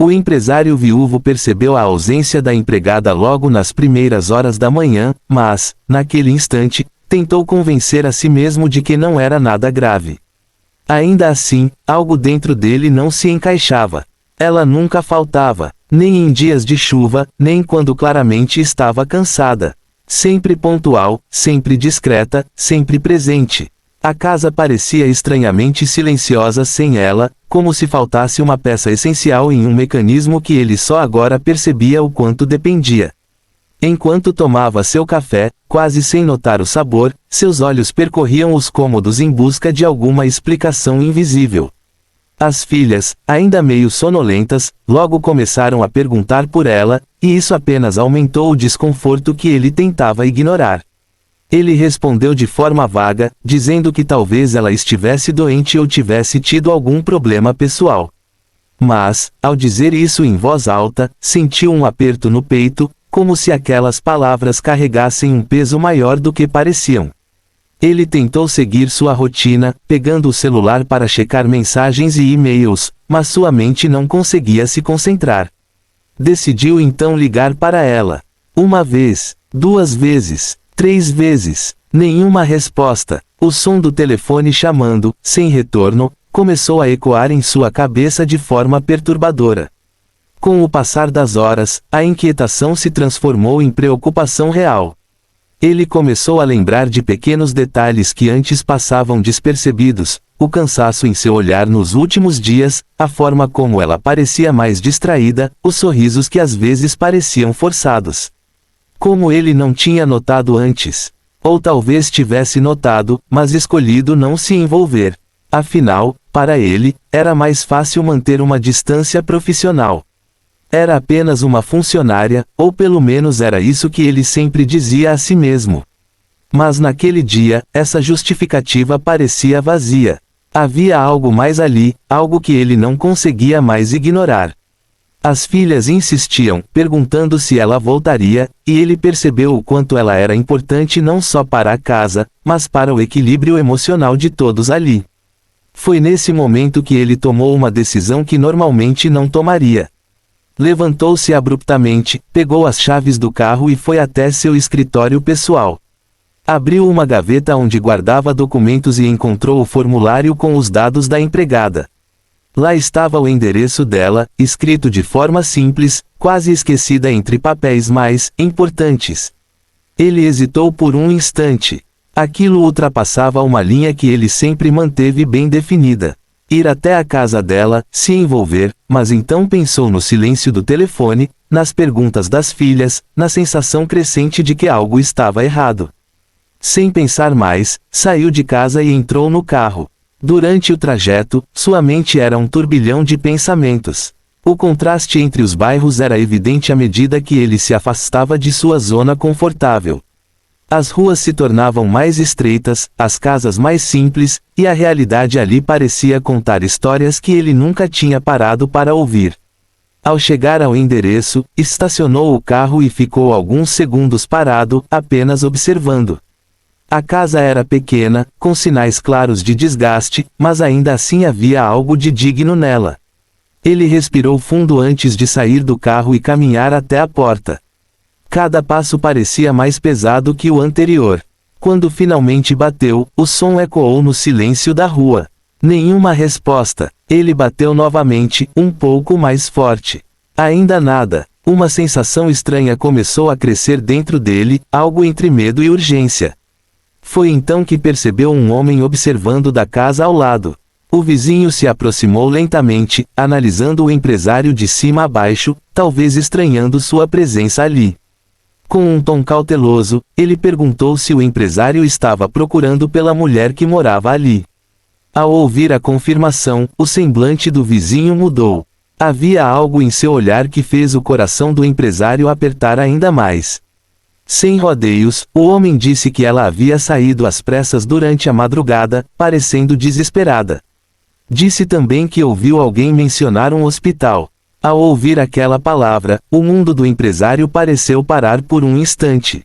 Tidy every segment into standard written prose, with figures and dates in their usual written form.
O empresário viúvo percebeu a ausência da empregada logo nas primeiras horas da manhã, mas, naquele instante, tentou convencer a si mesmo de que não era nada grave. Ainda assim, algo dentro dele não se encaixava. Ela nunca faltava, nem em dias de chuva, nem quando claramente estava cansada. Sempre pontual, sempre discreta, sempre presente. A casa parecia estranhamente silenciosa sem ela, como se faltasse uma peça essencial em um mecanismo que ele só agora percebia o quanto dependia. Enquanto tomava seu café, quase sem notar o sabor, seus olhos percorriam os cômodos em busca de alguma explicação invisível. As filhas, ainda meio sonolentas, logo começaram a perguntar por ela, e isso apenas aumentou o desconforto que ele tentava ignorar. Ele respondeu de forma vaga, dizendo que talvez ela estivesse doente ou tivesse tido algum problema pessoal. Mas, ao dizer isso em voz alta, sentiu um aperto no peito, como se aquelas palavras carregassem um peso maior do que pareciam. Ele tentou seguir sua rotina, pegando o celular para checar mensagens e e-mails, mas sua mente não conseguia se concentrar. Decidiu então ligar para ela. 1 vez, 2 vezes, 3 vezes, nenhuma resposta. O som do telefone chamando, sem retorno, começou a ecoar em sua cabeça de forma perturbadora. Com o passar das horas, a inquietação se transformou em preocupação real. Ele começou a lembrar de pequenos detalhes que antes passavam despercebidos, o cansaço em seu olhar nos últimos dias, a forma como ela parecia mais distraída, os sorrisos que às vezes pareciam forçados. Como ele não tinha notado antes. Ou talvez tivesse notado, mas escolhido não se envolver. Afinal, para ele, era mais fácil manter uma distância profissional. Era apenas uma funcionária, ou pelo menos era isso que ele sempre dizia a si mesmo. Mas naquele dia, essa justificativa parecia vazia. Havia algo mais ali, algo que ele não conseguia mais ignorar. As filhas insistiam, perguntando se ela voltaria, e ele percebeu o quanto ela era importante não só para a casa, mas para o equilíbrio emocional de todos ali. Foi nesse momento que ele tomou uma decisão que normalmente não tomaria. Levantou-se abruptamente, pegou as chaves do carro e foi até seu escritório pessoal. Abriu uma gaveta onde guardava documentos e encontrou o formulário com os dados da empregada. Lá estava o endereço dela, escrito de forma simples, quase esquecida entre papéis mais importantes. Ele hesitou por um instante. Aquilo ultrapassava uma linha que ele sempre manteve bem definida. Ir até a casa dela, se envolver, mas então pensou no silêncio do telefone, nas perguntas das filhas, na sensação crescente de que algo estava errado. Sem pensar mais, saiu de casa e entrou no carro. Durante o trajeto, sua mente era um turbilhão de pensamentos. O contraste entre os bairros era evidente à medida que ele se afastava de sua zona confortável. As ruas se tornavam mais estreitas, as casas mais simples, e a realidade ali parecia contar histórias que ele nunca tinha parado para ouvir. Ao chegar ao endereço, estacionou o carro e ficou alguns segundos parado, apenas observando. A casa era pequena, com sinais claros de desgaste, mas ainda assim havia algo de digno nela. Ele respirou fundo antes de sair do carro e caminhar até a porta. Cada passo parecia mais pesado que o anterior. Quando finalmente bateu, o som ecoou no silêncio da rua. Nenhuma resposta. Ele bateu novamente, um pouco mais forte. Ainda nada. Uma sensação estranha começou a crescer dentro dele, algo entre medo e urgência. Foi então que percebeu um homem observando da casa ao lado. O vizinho se aproximou lentamente, analisando o empresário de cima a baixo, talvez estranhando sua presença ali. Com um tom cauteloso, ele perguntou se o empresário estava procurando pela mulher que morava ali. Ao ouvir a confirmação, o semblante do vizinho mudou. Havia algo em seu olhar que fez o coração do empresário apertar ainda mais. Sem rodeios, o homem disse que ela havia saído às pressas durante a madrugada, parecendo desesperada. Disse também que ouviu alguém mencionar um hospital. Ao ouvir aquela palavra, o mundo do empresário pareceu parar por um instante.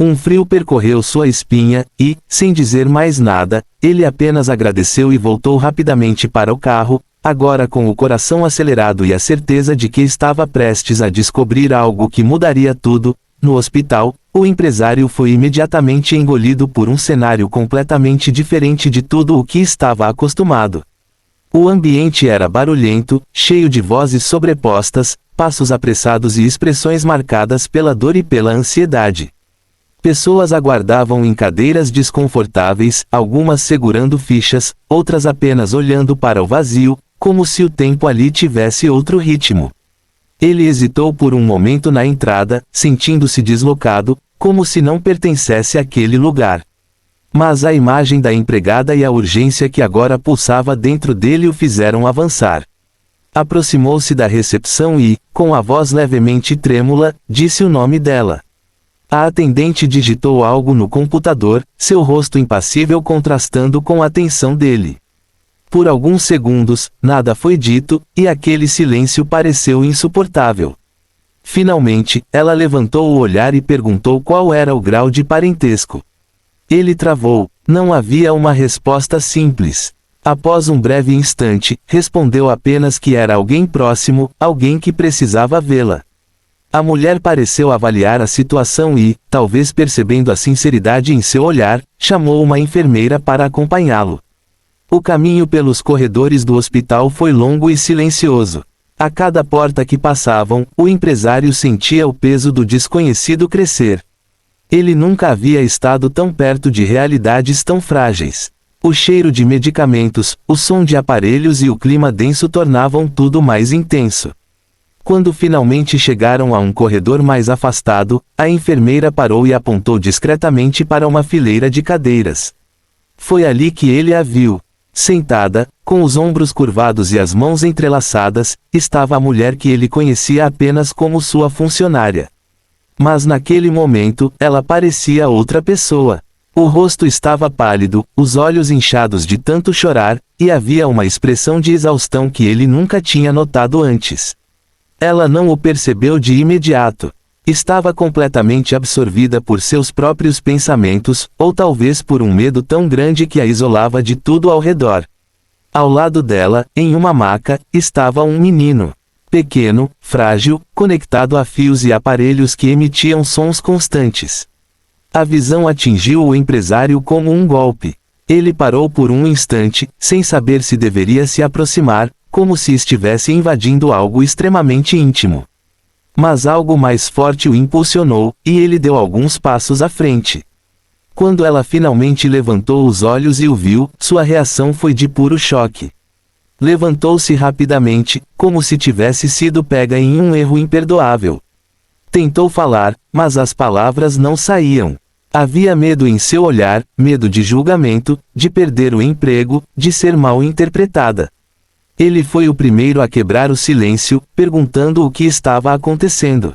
Um frio percorreu sua espinha, e, sem dizer mais nada, ele apenas agradeceu e voltou rapidamente para o carro, Agora com o coração acelerado e a certeza de que estava prestes a descobrir algo que mudaria tudo, no hospital, o empresário foi imediatamente engolido por um cenário completamente diferente de tudo o que estava acostumado. O ambiente era barulhento, cheio de vozes sobrepostas, passos apressados e expressões marcadas pela dor e pela ansiedade. Pessoas aguardavam em cadeiras desconfortáveis, algumas segurando fichas, outras apenas olhando para o vazio, como se o tempo ali tivesse outro ritmo. Ele hesitou por um momento na entrada, sentindo-se deslocado, como se não pertencesse àquele lugar. Mas a imagem da empregada e a urgência que agora pulsava dentro dele o fizeram avançar. Aproximou-se da recepção e, com a voz levemente trêmula, disse o nome dela. A atendente digitou algo no computador, seu rosto impassível contrastando com a tensão dele. Por alguns segundos, nada foi dito, e aquele silêncio pareceu insuportável. Finalmente, ela levantou o olhar e perguntou qual era o grau de parentesco. Ele travou. Não havia uma resposta simples. Após um breve instante, respondeu apenas que era alguém próximo, alguém que precisava vê-la. A mulher pareceu avaliar a situação e, talvez percebendo a sinceridade em seu olhar, chamou uma enfermeira para acompanhá-lo. O caminho pelos corredores do hospital foi longo e silencioso. A cada porta que passavam, o empresário sentia o peso do desconhecido crescer. Ele nunca havia estado tão perto de realidades tão frágeis. O cheiro de medicamentos, o som de aparelhos e o clima denso tornavam tudo mais intenso. Quando finalmente chegaram a um corredor mais afastado, a enfermeira parou e apontou discretamente para uma fileira de cadeiras. Foi ali que ele a viu. Sentada, com os ombros curvados e as mãos entrelaçadas, estava a mulher que ele conhecia apenas como sua funcionária. Mas naquele momento, ela parecia outra pessoa. O rosto estava pálido, os olhos inchados de tanto chorar, e havia uma expressão de exaustão que ele nunca tinha notado antes. Ela não o percebeu de imediato. Estava completamente absorvida por seus próprios pensamentos, ou talvez por um medo tão grande que a isolava de tudo ao redor. Ao lado dela, em uma maca, estava um menino. Pequeno, frágil, conectado a fios e aparelhos que emitiam sons constantes. A visão atingiu o empresário como um golpe. Ele parou por um instante, sem saber se deveria se aproximar, como se estivesse invadindo algo extremamente íntimo. Mas algo mais forte o impulsionou, e ele deu alguns passos à frente. Quando ela finalmente levantou os olhos e o viu, sua reação foi de puro choque. Levantou-se rapidamente, como se tivesse sido pega em um erro imperdoável. Tentou falar, mas as palavras não saíam. Havia medo em seu olhar, medo de julgamento, de perder o emprego, de ser mal interpretada. Ele foi o primeiro a quebrar o silêncio, perguntando o que estava acontecendo.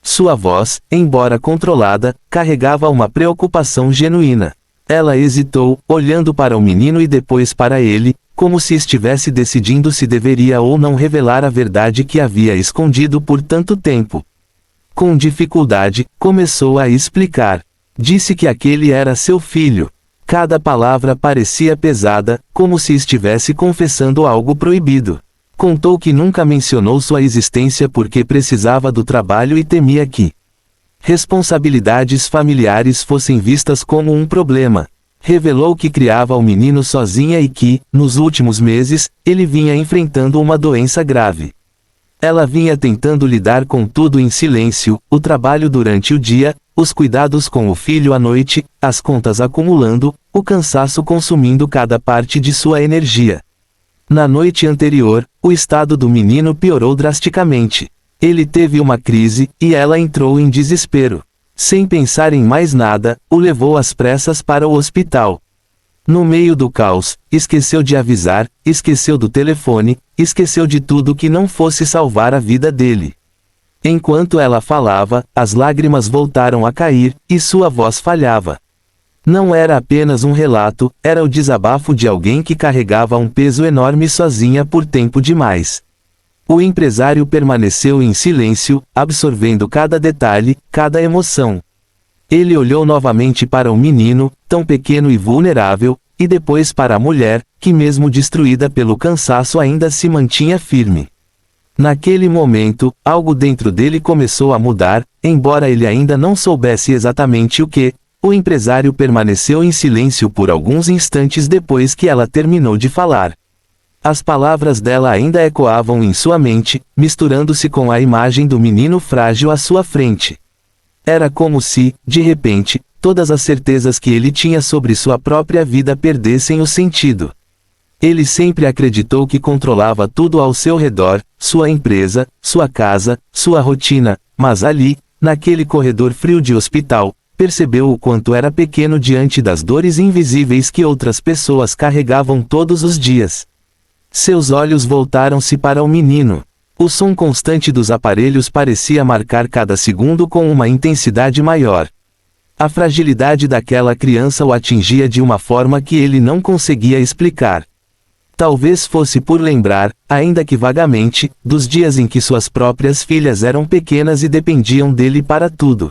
Sua voz, embora controlada, carregava uma preocupação genuína. Ela hesitou, olhando para o menino e depois para ele, como se estivesse decidindo se deveria ou não revelar a verdade que havia escondido por tanto tempo. Com dificuldade, começou a explicar. Disse que aquele era seu filho. Cada palavra parecia pesada, como se estivesse confessando algo proibido. Contou que nunca mencionou sua existência porque precisava do trabalho e temia que responsabilidades familiares fossem vistas como um problema. Revelou que criava o menino sozinha e que, nos últimos meses, ele vinha enfrentando uma doença grave. Ela vinha tentando lidar com tudo em silêncio, o trabalho durante o dia, os cuidados com o filho à noite, as contas acumulando, o cansaço consumindo cada parte de sua energia. Na noite anterior, o estado do menino piorou drasticamente. Ele teve uma crise, e ela entrou em desespero. Sem pensar em mais nada, o levou às pressas para o hospital. No meio do caos, esqueceu de avisar, esqueceu do telefone, esqueceu de tudo que não fosse salvar a vida dele. Enquanto ela falava, as lágrimas voltaram a cair, e sua voz falhava. Não era apenas um relato, era o desabafo de alguém que carregava um peso enorme sozinha por tempo demais. O empresário permaneceu em silêncio, absorvendo cada detalhe, cada emoção. Ele olhou novamente para o menino, tão pequeno e vulnerável, e depois para a mulher, que mesmo destruída pelo cansaço ainda se mantinha firme. Naquele momento, algo dentro dele começou a mudar, embora ele ainda não soubesse exatamente o que. O empresário permaneceu em silêncio por alguns instantes depois que ela terminou de falar. As palavras dela ainda ecoavam em sua mente, misturando-se com a imagem do menino frágil à sua frente. Era como se, de repente, todas as certezas que ele tinha sobre sua própria vida perdessem o sentido. Ele sempre acreditou que controlava tudo ao seu redor, sua empresa, sua casa, sua rotina, mas ali, naquele corredor frio de hospital, percebeu o quanto era pequeno diante das dores invisíveis que outras pessoas carregavam todos os dias. Seus olhos voltaram-se para o menino. O som constante dos aparelhos parecia marcar cada segundo com uma intensidade maior. A fragilidade daquela criança o atingia de uma forma que ele não conseguia explicar. Talvez fosse por lembrar, ainda que vagamente, dos dias em que suas próprias filhas eram pequenas e dependiam dele para tudo.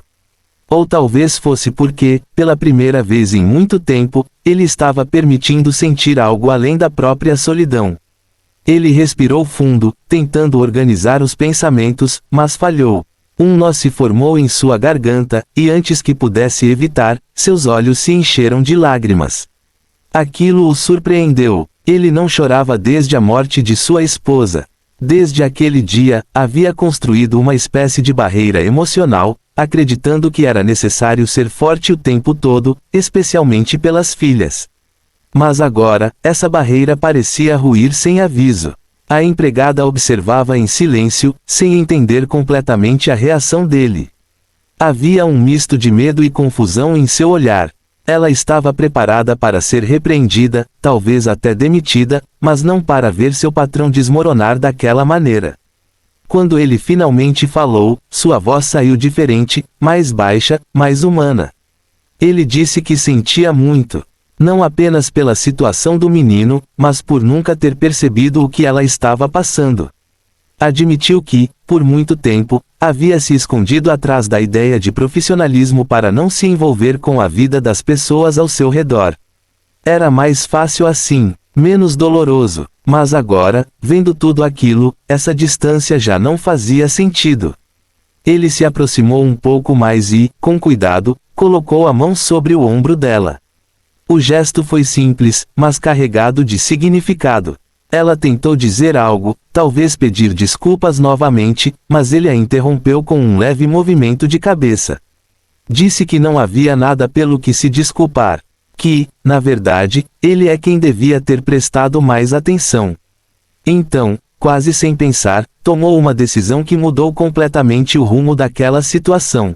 Ou talvez fosse porque, pela primeira vez em muito tempo, ele estava permitindo sentir algo além da própria solidão. Ele respirou fundo, tentando organizar os pensamentos, mas falhou. Um nó se formou em sua garganta, e antes que pudesse evitar, seus olhos se encheram de lágrimas. Aquilo o surpreendeu. Ele não chorava desde a morte de sua esposa. Desde aquele dia, havia construído uma espécie de barreira emocional, acreditando que era necessário ser forte o tempo todo, especialmente pelas filhas. Mas agora, essa barreira parecia ruir sem aviso. A empregada observava em silêncio, sem entender completamente a reação dele. Havia um misto de medo e confusão em seu olhar. Ela estava preparada para ser repreendida, talvez até demitida, mas não para ver seu patrão desmoronar daquela maneira. Quando ele finalmente falou, sua voz saiu diferente, mais baixa, mais humana. Ele disse que sentia muito. Não apenas pela situação do menino, mas por nunca ter percebido o que ela estava passando. Admitiu que, por muito tempo, havia se escondido atrás da ideia de profissionalismo para não se envolver com a vida das pessoas ao seu redor. Era mais fácil assim, menos doloroso, mas agora, vendo tudo aquilo, essa distância já não fazia sentido. Ele se aproximou um pouco mais e, com cuidado, colocou a mão sobre o ombro dela. O gesto foi simples, mas carregado de significado. Ela tentou dizer algo, talvez pedir desculpas novamente, mas ele a interrompeu com um leve movimento de cabeça. Disse que não havia nada pelo que se desculpar. Que, na verdade, ele é quem devia ter prestado mais atenção. Então, quase sem pensar, tomou uma decisão que mudou completamente o rumo daquela situação.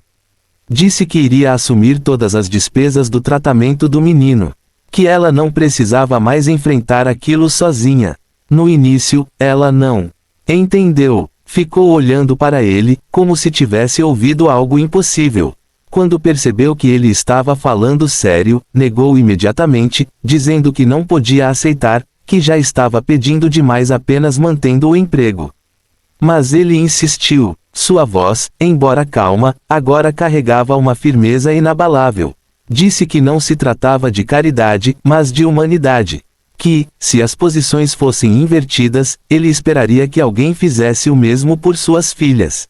Disse que iria assumir todas as despesas do tratamento do menino. Que ela não precisava mais enfrentar aquilo sozinha. No início, ela não entendeu. Ficou olhando para ele, como se tivesse ouvido algo impossível. Quando percebeu que ele estava falando sério, negou imediatamente, dizendo que não podia aceitar, que já estava pedindo demais apenas mantendo o emprego. Mas ele insistiu. Sua voz, embora calma, agora carregava uma firmeza inabalável. Disse que não se tratava de caridade, mas de humanidade. Que, se as posições fossem invertidas, ele esperaria que alguém fizesse o mesmo por suas filhas.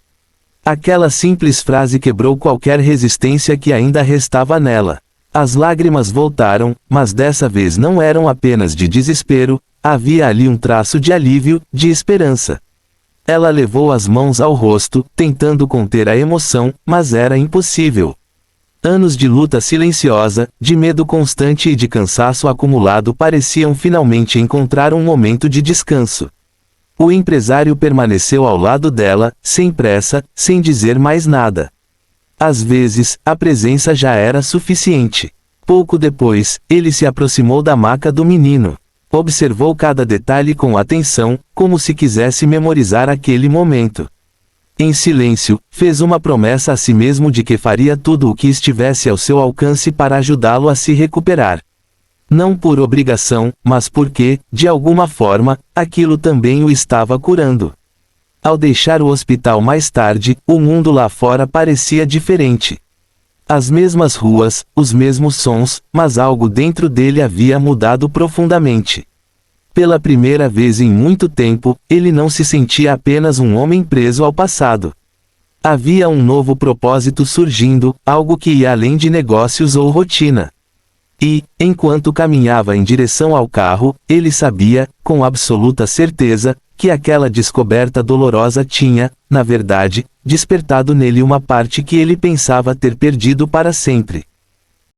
Aquela simples frase quebrou qualquer resistência que ainda restava nela. As lágrimas voltaram, mas dessa vez não eram apenas de desespero, havia ali um traço de alívio, de esperança. Ela levou as mãos ao rosto, tentando conter a emoção, mas era impossível. Anos de luta silenciosa, de medo constante e de cansaço acumulado pareciam finalmente encontrar um momento de descanso. O empresário permaneceu ao lado dela, sem pressa, sem dizer mais nada. Às vezes, a presença já era suficiente. Pouco depois, ele se aproximou da maca do menino. Observou cada detalhe com atenção, como se quisesse memorizar aquele momento. Em silêncio, fez uma promessa a si mesmo de que faria tudo o que estivesse ao seu alcance para ajudá-lo a se recuperar. Não por obrigação, mas porque, de alguma forma, aquilo também o estava curando. Ao deixar o hospital mais tarde, o mundo lá fora parecia diferente. As mesmas ruas, os mesmos sons, mas algo dentro dele havia mudado profundamente. Pela primeira vez em muito tempo, ele não se sentia apenas um homem preso ao passado. Havia um novo propósito surgindo, algo que ia além de negócios ou rotina. E, enquanto caminhava em direção ao carro, ele sabia, com absoluta certeza, que aquela descoberta dolorosa tinha, na verdade, despertado nele uma parte que ele pensava ter perdido para sempre.